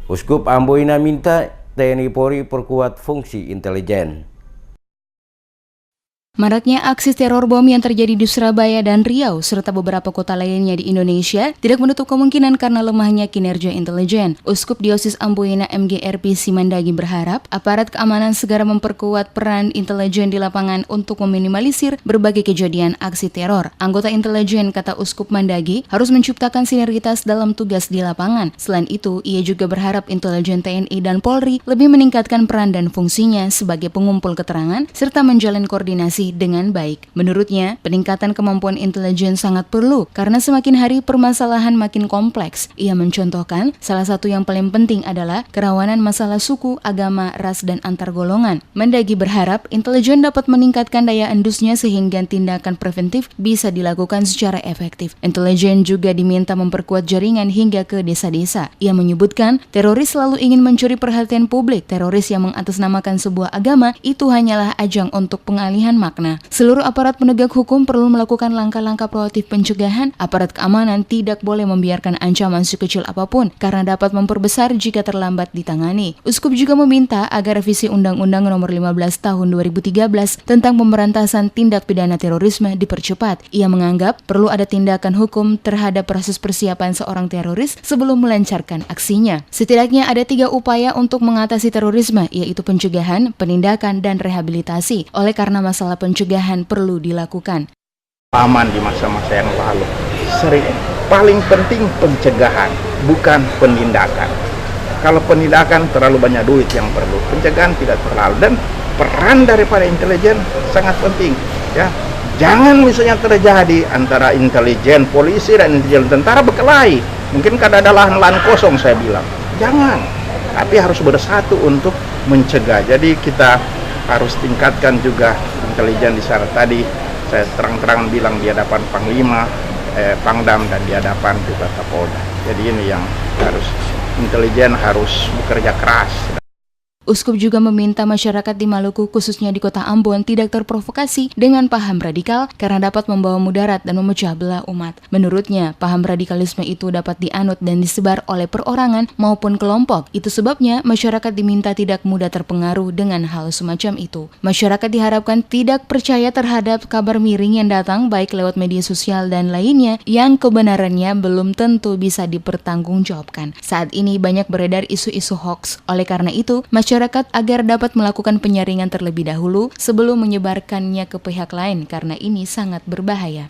Uskup Amboina minta TNI Polri perkuat fungsi intelijen. Maraknya aksi teror bom yang terjadi di Surabaya dan Riau serta beberapa kota lainnya di Indonesia tidak menutup kemungkinan karena lemahnya kinerja intelijen. Uskup Diosis Amboina MGRP Simandagi berharap aparat keamanan segera memperkuat peran intelijen di lapangan untuk meminimalisir berbagai kejadian aksi teror. Anggota intelijen, kata Uskup Mandagi, harus menciptakan sinergitas dalam tugas di lapangan. Selain itu, ia juga berharap intelijen TNI dan Polri lebih meningkatkan peran dan fungsinya sebagai pengumpul keterangan serta menjalin koordinasi dengan baik. Menurutnya, peningkatan kemampuan intelijen sangat perlu karena semakin hari permasalahan makin kompleks. Ia mencontohkan, salah satu yang paling penting adalah kerawanan masalah suku, agama, ras, dan antar golongan. Mendagi berharap intelijen dapat meningkatkan daya endusnya sehingga tindakan preventif bisa dilakukan secara efektif. Intelijen juga diminta memperkuat jaringan hingga ke desa-desa. Ia menyebutkan, teroris selalu ingin mencuri perhatian publik. Teroris yang mengatasnamakan sebuah agama itu hanyalah ajang untuk pengalihan makna. Seluruh aparat penegak hukum perlu melakukan langkah-langkah proaktif pencegahan. Aparat keamanan tidak boleh membiarkan ancaman sekecil apapun karena dapat memperbesar jika terlambat ditangani. Uskup juga meminta agar revisi Undang-Undang Nomor 15 Tahun 2013 tentang pemberantasan tindak pidana terorisme dipercepat. Ia menganggap perlu ada tindakan hukum terhadap proses persiapan seorang teroris sebelum melancarkan aksinya. Setidaknya ada 3 upaya untuk mengatasi terorisme, yaitu pencegahan, penindakan, dan rehabilitasi. Oleh karena masalah pencegahan perlu dilakukan. Aman di masa-masa yang lalu. Paling penting pencegahan, bukan penindakan. Kalau penindakan terlalu banyak duit yang perlu, pencegahan tidak terlalu. Dan peran daripada intelijen sangat penting. Ya, jangan misalnya terjadi antara intelijen polisi dan intelijen tentara berkelahi. Mungkin karena ada lahan-lahan kosong, saya bilang. Jangan. Tapi harus bersatu untuk mencegah. Jadi kita harus tingkatkan juga intelijen di sana. Tadi saya terang-terangan bilang di hadapan Panglima, Pangdam, dan di hadapan juga Kapolda. Jadi ini yang harus, intelijen harus bekerja keras. Uskup juga meminta masyarakat di Maluku, khususnya di kota Ambon, tidak terprovokasi dengan paham radikal karena dapat membawa mudarat dan memecah belah umat. Menurutnya, paham radikalisme itu dapat dianut dan disebar oleh perorangan maupun kelompok. Itu sebabnya masyarakat diminta tidak mudah terpengaruh dengan hal semacam itu. Masyarakat diharapkan tidak percaya terhadap kabar miring yang datang baik lewat media sosial dan lainnya yang kebenarannya belum tentu bisa dipertanggungjawabkan. Saat ini banyak beredar isu-isu hoax. Oleh karena itu, masyarakat agar dapat melakukan penyaringan terlebih dahulu sebelum menyebarkannya ke pihak lain karena ini sangat berbahaya.